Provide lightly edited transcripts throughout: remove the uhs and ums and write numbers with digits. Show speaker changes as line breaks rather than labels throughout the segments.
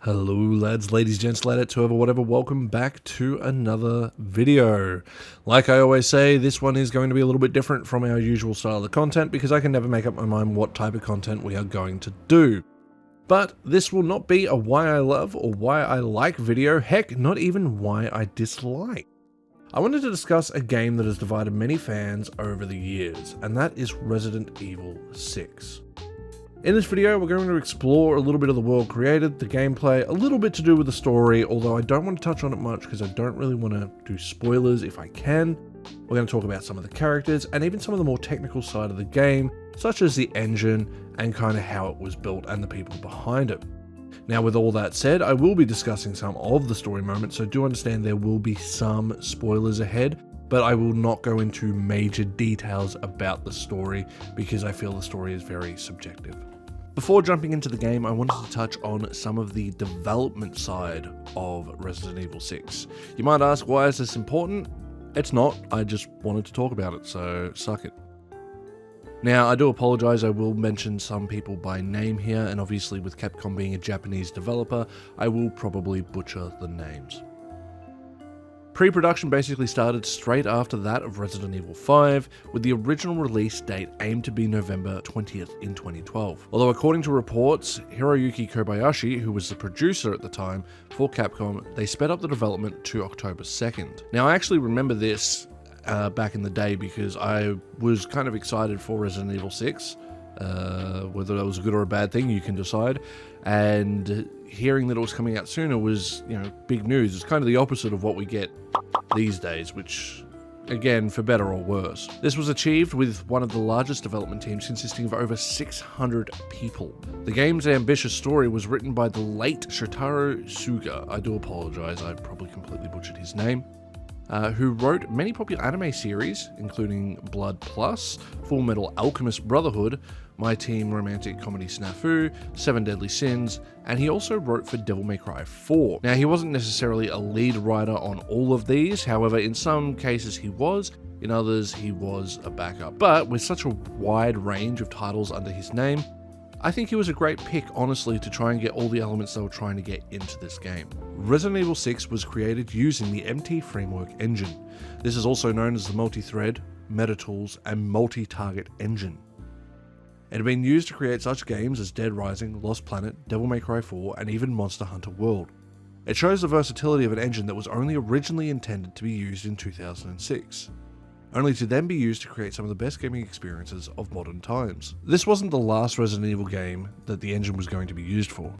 Hello lads, ladies, gents, ladettes, whoever, whatever, welcome back to another video. Like I always say, this one is going to be a little bit different from our usual style of content because I can never make up my mind what type of content we are going to do. But this will not be a why I love or why I like video, heck, not even why I dislike. I wanted to discuss a game that has divided many fans over the years, and that is Resident Evil 6. In this video, we're going to explore a little bit of the world created, the gameplay, a little bit to do with the story, although I don't want to touch on it much because I don't really want to do spoilers if I can. We're going to talk about some of the characters and even some of the more technical side of the game, such as the engine and kind of how it was built and the people behind it. Now, with all that said, I will be discussing some of the story moments, so do understand there will be some spoilers ahead, but I will not go into major details about the story because I feel the story is very subjective. Before jumping into the game, I wanted to touch on some of the development side of Resident Evil 6. You might ask, why is this important? It's not, I just wanted to talk about it, so suck it. Now, I do apologize, I will mention some people by name here, and obviously with Capcom being a Japanese developer, I will probably butcher the names. Pre-production basically started straight after that of Resident Evil 5, with the original release date aimed to be November 20th in 2012. Although according to reports, Hiroyuki Kobayashi, who was the producer at the time for Capcom, they sped up the development to October 2nd. Now I actually remember this back in the day because I was kind of excited for Resident Evil 6. Whether that was a good or a bad thing, you can decide. And hearing that it was coming out sooner was, big news. It's kind of the opposite of what we get these days, which, again, for better or worse. This was achieved with one of the largest development teams consisting of over 600 people. The game's ambitious story was written by the late Shotaro Suga. I do apologize, I probably completely butchered his name. Who wrote many popular anime series, including Blood Plus, Full Metal Alchemist Brotherhood, My Teen Romantic Comedy Snafu, Seven Deadly Sins, and he also wrote for Devil May Cry 4. Now, he wasn't necessarily a lead writer on all of these, however, in some cases he was, in others he was a backup. But with such a wide range of titles under his name, I think he was a great pick, honestly, to try and get all the elements they were trying to get into this game. Resident Evil 6 was created using the MT Framework engine. This is also known as the multi-thread, meta-tools, and multi-target engine. It had been used to create such games as Dead Rising, Lost Planet, Devil May Cry 4, and even Monster Hunter World. It shows the versatility of an engine that was only originally intended to be used in 2006. Only to then be used to create some of the best gaming experiences of modern times. This wasn't the last Resident Evil game that the engine was going to be used for.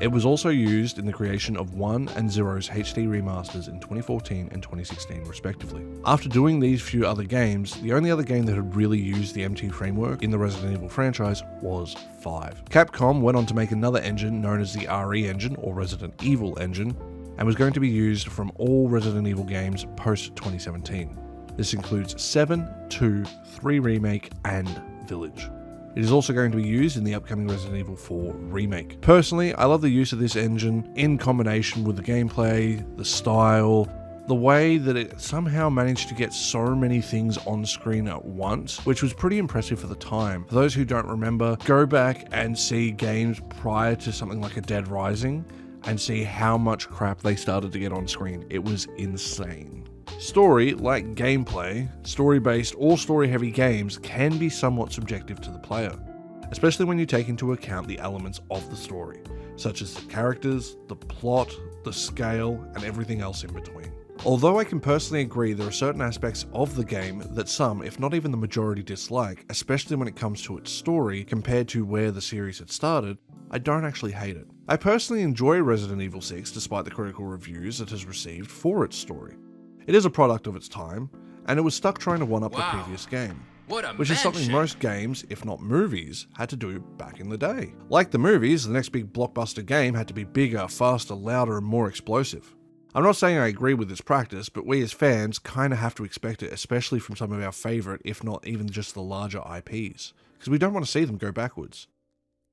It was also used in the creation of 1 and 0's HD remasters in 2014 and 2016 respectively. After doing these few other games, the only other game that had really used the MT framework in the Resident Evil franchise was 5. Capcom went on to make another engine known as the RE engine, or Resident Evil engine, and was going to be used from all Resident Evil games post-2017. This includes 7, 2, 3 Remake, and Village. It is also going to be used in the upcoming Resident Evil 4 Remake. Personally, I love the use of this engine in combination with the gameplay, the style, the way that it somehow managed to get so many things on screen at once, which was pretty impressive for the time. For those who don't remember, go back and see games prior to something like a Dead Rising and see how much crap they started to get on screen. It was insane. Story, like gameplay, story-based or story-heavy games can be somewhat subjective to the player, especially when you take into account the elements of the story, such as the characters, the plot, the scale, and everything else in between. Although I can personally agree there are certain aspects of the game that some, if not even the majority, dislike, especially when it comes to its story compared to where the series had started, I don't actually hate it. I personally enjoy Resident Evil 6 despite the critical reviews it has received for its story. It is a product of its time, and it was stuck trying to one-up the previous game, which is something most games, if not movies, had to do back in the day. Like the movies, the next big blockbuster game had to be bigger, faster, louder, and more explosive. I'm not saying I agree with this practice, but we as fans kinda have to expect it, especially from some of our favourite, if not even just the larger IPs, because we don't want to see them go backwards.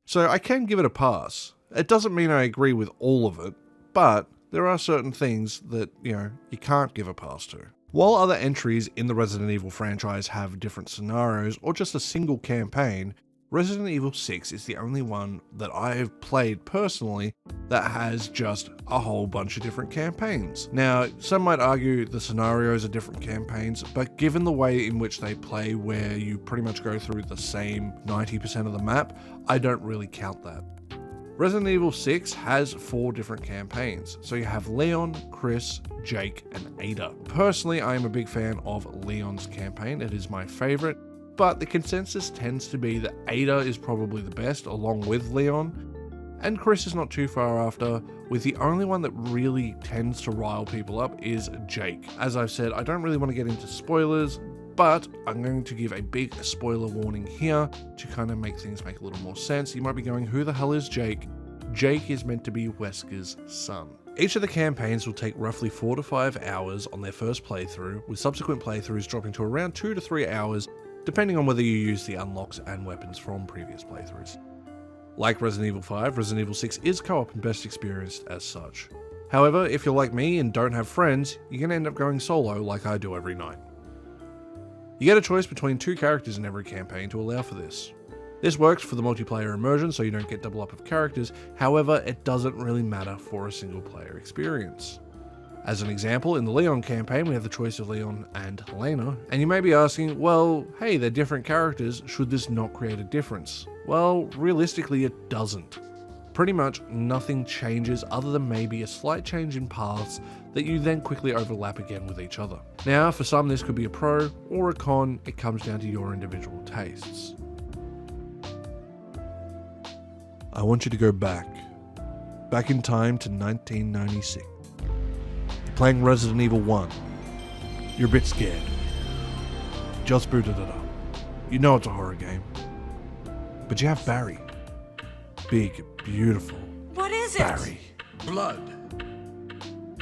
So I can give it a pass. It doesn't mean I agree with all of it, but there are certain things that, you can't give a pass to. While other entries in the Resident Evil franchise have different scenarios or just a single campaign, Resident Evil 6 is the only one that I've played personally that has just a whole bunch of different campaigns. Now, some might argue the scenarios are different campaigns, but given the way in which they play, where you pretty much go through the same 90% of the map, I don't really count that. Resident Evil 6 has 4 different campaigns, so you have Leon, Chris, Jake, and Ada. Personally, I am a big fan of Leon's campaign, it is my favorite, but the consensus tends to be that Ada is probably the best along with Leon, and Chris is not too far after, with the only one that really tends to rile people up is Jake. As I've said, I don't really want to get into spoilers, but I'm going to give a big spoiler warning here to kind of make things make a little more sense. You might be going, who the hell is Jake? Jake is meant to be Wesker's son. Each of the campaigns will take roughly 4 to 5 hours on their first playthrough, with subsequent playthroughs dropping to around 2 to 3 hours, depending on whether you use the unlocks and weapons from previous playthroughs. Like Resident Evil 5, Resident Evil 6 is co-op and best experienced as such. However, if you're like me and don't have friends, you're going to end up going solo like I do every night. You get a choice between 2 characters in every campaign to allow for this. This works for the multiplayer immersion so you don't get double up of characters, however it doesn't really matter for a single player experience. As an example, in the Leon campaign we have the choice of Leon and Helena, and you may be asking, well, hey, they're different characters, should this not create a difference? Well, realistically it doesn't. Pretty much nothing changes other than maybe a slight change in paths that you then quickly overlap again with each other. Now, for some this could be a pro or a con, it comes down to your individual tastes. I want you to go back in time to 1996. You're playing Resident Evil 1. You're a bit scared. Just booted it up. You know it's a horror game. But you have Barry. Big, beautiful.
What is it?
Barry.
Blood.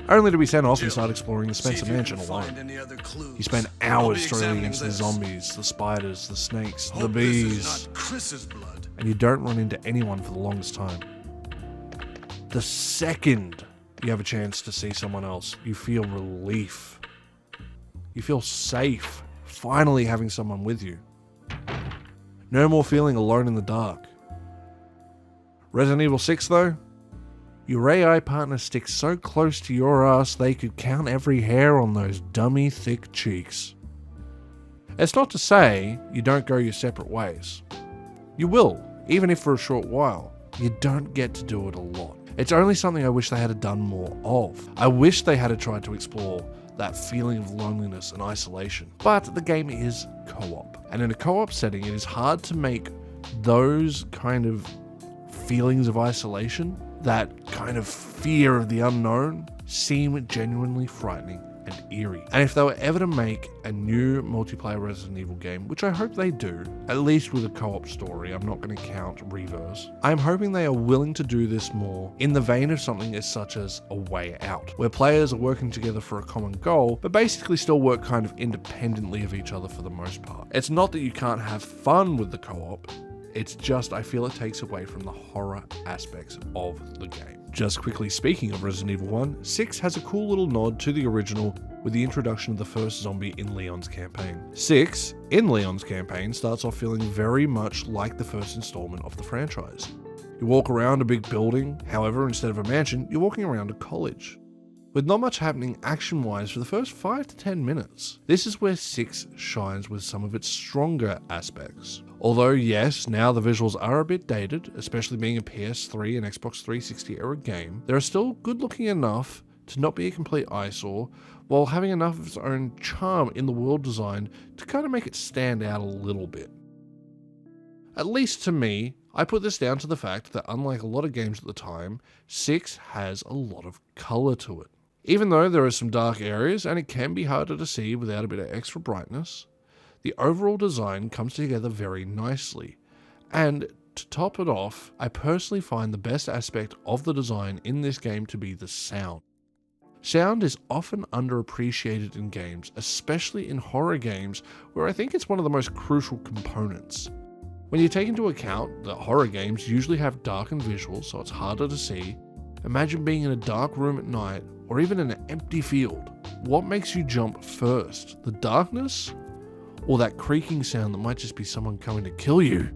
Only to be sent off and start exploring the Spencer Mansion alone.
You
You spend hours struggling against the zombies, the spiders, the snakes, the bees,
Not Chris's blood.
and you don't run into anyone for the longest time. The second you have a chance to see someone else, you feel relief. You feel safe, finally having someone with you. No more feeling alone in the dark. Resident Evil 6 though? Your AI partner sticks so close to your ass they could count every hair on those dummy thick cheeks. It's not to say you don't go your separate ways. You will, even if for a short while. You don't get to do it a lot. It's only something I wish they had done more of. I wish they had tried to explore that feeling of loneliness and isolation. But the game is co-op. And in a co-op setting, it is hard to make those kind of feelings of isolation, that kind of fear of the unknown, seem genuinely frightening and eerie. And if they were ever to make a new multiplayer Resident Evil game, which I hope they do, at least with a co-op story, I'm not going to count reverse, I'm hoping they are willing to do this more in the vein of something as such as A Way Out, where players are working together for a common goal, but basically still work kind of independently of each other for the most part. It's not that you can't have fun with the co-op, it's just I feel it takes away from the horror aspects of the game. Just quickly speaking of Resident Evil 1, 6 has a cool little nod to the original with the introduction of the first zombie in Leon's campaign. 6, in Leon's campaign, starts off feeling very much like the first installment of the franchise. You walk around a big building, however, instead of a mansion, you're walking around a college, with not much happening action-wise for the first 5 to 10 minutes. This is where 6 shines with some of its stronger aspects. Although yes, now the visuals are a bit dated, especially being a PS3 and Xbox 360 era game, they are still good looking enough to not be a complete eyesore, while having enough of its own charm in the world design to kind of make it stand out a little bit. At least to me, I put this down to the fact that unlike a lot of games at the time, 6 has a lot of colour to it. Even though there are some dark areas and it can be harder to see without a bit of extra brightness, the overall design comes together very nicely. And to top it off, I personally find the best aspect of the design in this game to be the sound. Sound is often underappreciated in games, especially in horror games, where I think it's one of the most crucial components. When you take into account that horror games usually have darkened visuals, so it's harder to see, imagine being in a dark room at night, or even in an empty field. What makes you jump first? The darkness? Or that creaking sound that might just be someone coming to kill you?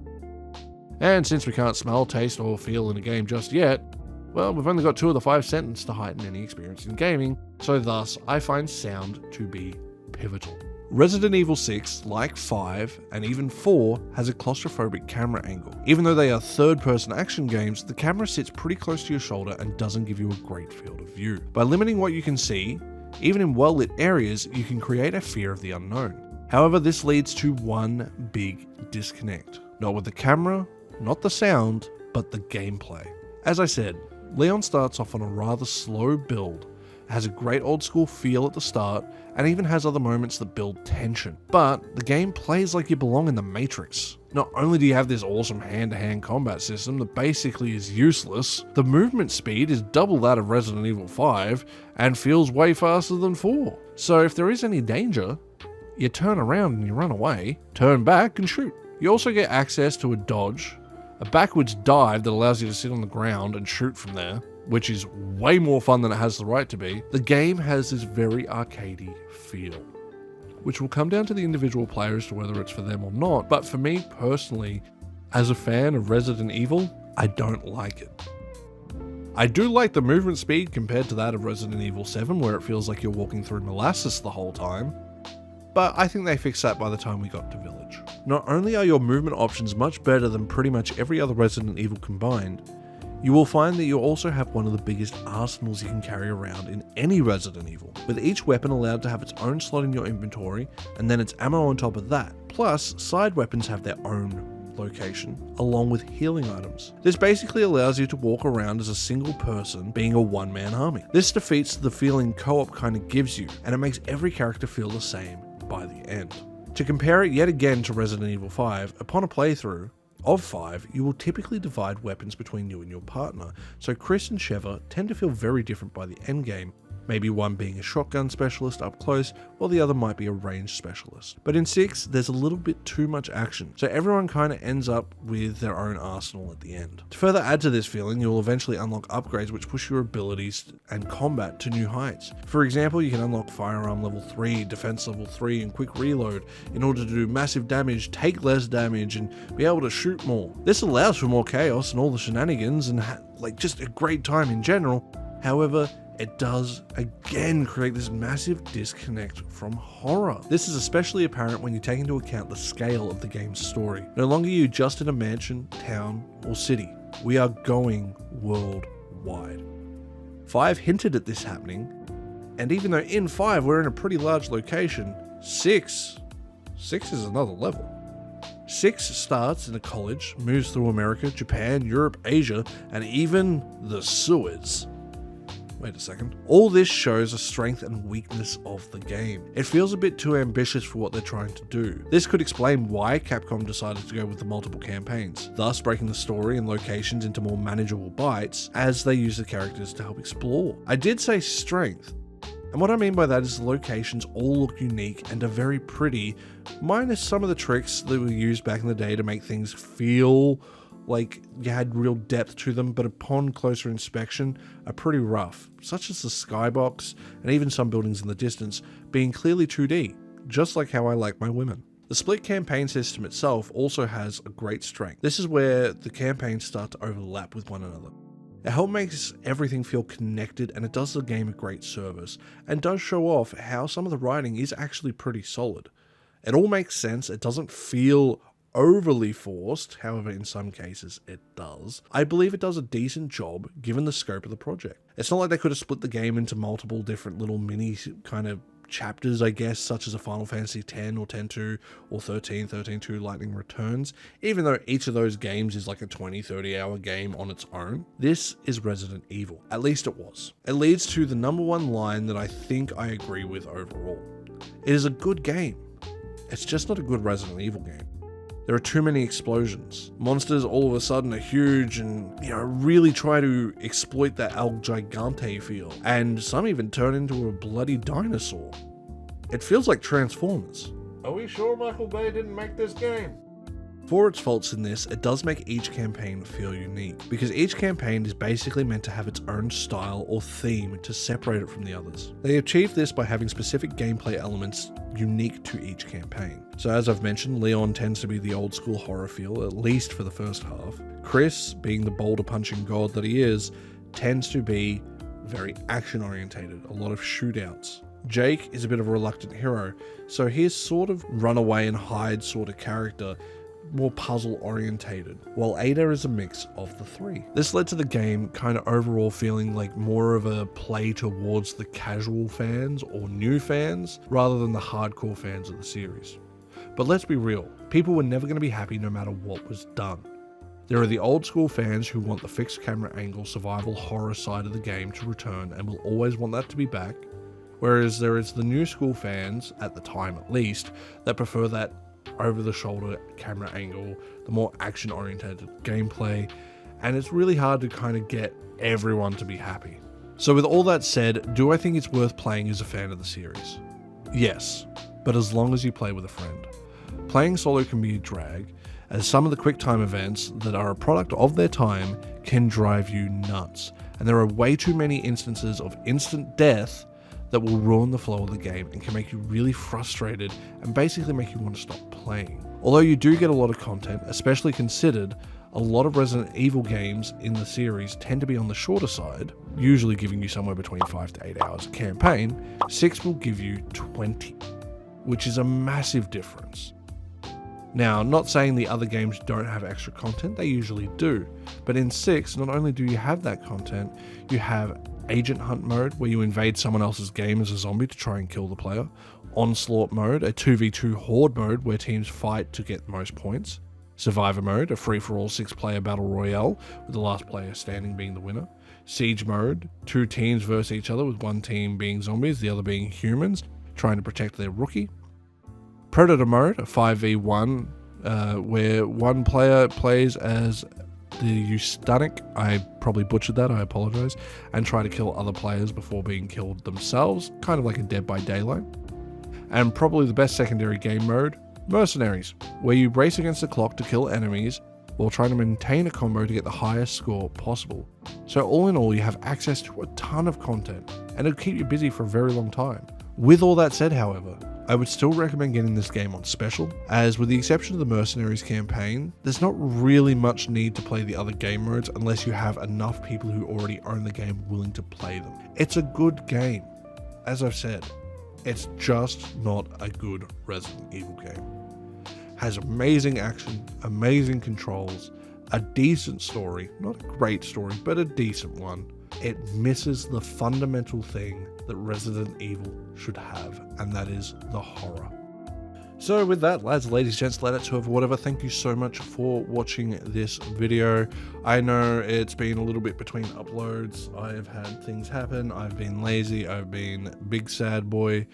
And since we can't smell, taste, or feel in a game just yet, Well, we've only got 2 of the 5 sentences to heighten any experience in gaming, so thus I find sound to be pivotal. Resident Evil 6, like 5 and even 4, has a claustrophobic camera angle. Even though they are third-person action games, the camera sits pretty close to your shoulder and doesn't give you a great field of view. By limiting what you can see, even in well-lit areas, you can create a fear of the unknown. However, this leads to one big disconnect. Not with the camera, not the sound, but the gameplay. As I said, Leon starts off on a rather slow build, has a great old school feel at the start, and even has other moments that build tension. But the game plays like you belong in the Matrix. Not only do you have this awesome hand-to-hand combat system that basically is useless, the movement speed is double that of Resident Evil 5 and feels way faster than 4. So if there is any danger, you turn around and you run away, turn back and shoot. You also get access to a dodge, a backwards dive that allows you to sit on the ground and shoot from there, which is way more fun than it has the right to be. The game has this very arcadey feel, which will come down to the individual player as to whether it's for them or not, but for me personally, as a fan of Resident Evil, I don't like it. I do like the movement speed compared to that of Resident Evil 7, where it feels like you're walking through molasses the whole time, but I think they fixed that by the time we got to Village. Not only are your movement options much better than pretty much every other Resident Evil combined, you will find that you also have one of the biggest arsenals you can carry around in any Resident Evil, with each weapon allowed to have its own slot in your inventory, and then its ammo on top of that. Plus, side weapons have their own location, along with healing items. This basically allows you to walk around as a single person, being a one-man army. This defeats the feeling co-op kind of gives you, and it makes every character feel the same by the end. To compare it yet again to Resident Evil 5, upon a playthrough of 5, you will typically divide weapons between you and your partner, so Chris and Sheva tend to feel very different by the endgame, maybe one being a shotgun specialist up close, while the other might be a ranged specialist. But in 6, there's a little bit too much action, so everyone kind of ends up with their own arsenal at the end. To further add to this feeling, you will eventually unlock upgrades which push your abilities and combat to new heights. For example, you can unlock firearm level 3, defense level 3, and quick reload in order to do massive damage, take less damage, and be able to shoot more. This allows for more chaos and all the shenanigans and just a great time in general. However, it does again create this massive disconnect from horror. This is especially apparent when you take into account the scale of the game's story. No longer are you just in a mansion, town, or city. We are going worldwide. 5 hinted at this happening, and even though in 5 we're in a pretty large location, 6 is another level. 6 starts in a college, moves through America, Japan, Europe, Asia, and even the Suez. Wait a second. All this shows a strength and weakness of the game. It feels a bit too ambitious for what they're trying to do. This could explain why Capcom decided to go with the multiple campaigns, thus breaking the story and locations into more manageable bites as they use the characters to help explore. I did say strength, and what I mean by that is the locations all look unique and are very pretty, minus some of the tricks that were used back in the day to make things feel like you had real depth to them, but upon closer inspection are pretty rough, such as the skybox and even some buildings in the distance being clearly 2D, just like how I like my women. The split campaign system itself also has a great strength. This is where the campaigns start to overlap with one another. It helps makes everything feel connected, and it does the game a great service, and does show off how some of the writing is actually pretty solid. It all makes sense, it doesn't feel overly forced, however in some cases it does. I believe it does a decent job given the scope of the project. It's not like they could have split the game into multiple different little mini kind of chapters, I guess, such as a Final Fantasy X or X-2 or 13, 13-2 Lightning Returns, even though each of those games is like a 20-30 hour game on its own. This is Resident Evil. At least it was. It leads to the number one line that I think I agree with overall. It is a good game. It's just not a good Resident Evil game. There are too many explosions. Monsters all of a sudden are huge and, really try to exploit that El Gigante feel. And some even turn into a bloody dinosaur. It feels like Transformers. Are we sure Michael Bay didn't make this game? For its faults in this, it does make each campaign feel unique, because each campaign is basically meant to have its own style or theme to separate it from the others. They achieve this by having specific gameplay elements unique to each campaign. So as I've mentioned, Leon tends to be the old school horror feel, at least for the first half. Chris, being the boulder punching god that he is, tends to be very action orientated, a lot of shootouts. Jake is a bit of a reluctant hero, so he's sort of run away and hide sort of character, more puzzle orientated, while Ada is a mix of the three. This led to the game kind of overall feeling like more of a play towards the casual fans or new fans rather than the hardcore fans of the series. But let's be real, people were never going to be happy no matter what was done. There are the old school fans who want the fixed camera angle survival horror side of the game to return and will always want that to be back, whereas there is the new school fans, at the time at least, that prefer that over the shoulder camera angle, the more action oriented gameplay, and it's really hard to kind of get everyone to be happy. So with all that said, do I think it's worth playing as a fan of the series? Yes, but as long as you play with a friend. Playing solo can be a drag, as some of the quick time events that are a product of their time can drive you nuts, and there are way too many instances of instant death that will ruin the flow of the game and can make you really frustrated and basically make you want to stop playing. Although you do get a lot of content, especially considered a lot of Resident Evil games in the series tend to be on the shorter side, usually giving you somewhere between 5 to 8 hours a campaign, 6 will give you 20, which is a massive difference. Now, not saying the other games don't have extra content, they usually do, but in 6, not only do you have that content, you have Agent Hunt mode, where you invade someone else's game as a zombie to try and kill the player, Onslaught mode, a 2v2 horde mode where teams fight to get the most points, Survivor mode, a free-for-all 6-player battle royale with the last player standing being the winner, Siege mode, 2 teams versus each other with one team being zombies, the other being humans, trying to protect their rookie, Predator mode, a 5v1, where one player plays as the Eustanic, I probably butchered that, I apologize, and try to kill other players before being killed themselves, kind of like a Dead by Daylight. And probably the best secondary game mode, Mercenaries, where you race against the clock to kill enemies while trying to maintain a combo to get the highest score possible. So all in all, you have access to a ton of content, and it'll keep you busy for a very long time. With all that said, however, I would still recommend getting this game on special, as with the exception of the Mercenaries campaign, there's not really much need to play the other game modes unless you have enough people who already own the game willing to play them. It's a good game. As I've said, it's just not a good Resident Evil game. Has amazing action, amazing controls, a decent story, not a great story, but a decent one. It misses the fundamental thing that Resident Evil should have, and that is the horror. So with that, lads, ladies, gents, ladettes, whoever, whatever, thank you so much for watching this video. I know it's been a little bit between uploads. I've had things happen. I've been lazy. I've been big sad boy.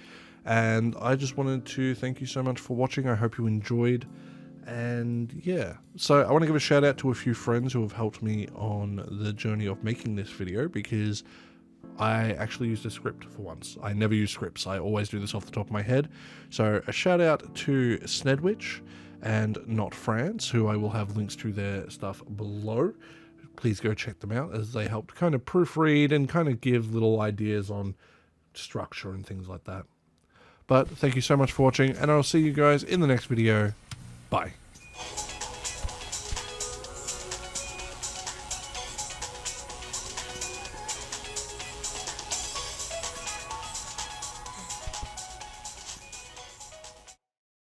And I just wanted to thank you so much for watching. I hope you enjoyed. And yeah, so I want to give a shout out to a few friends who have helped me on the journey of making this video, because I actually used a script for once. I never use scripts. I always do this off the top of my head. So a shout out to Snedwich and NotFrants, who I will have links to their stuff below. Please go check them out, as they helped kind of proofread and kind of give little ideas on structure and things like that. But thank you so much for watching, and I'll see you guys in the next video. Bye.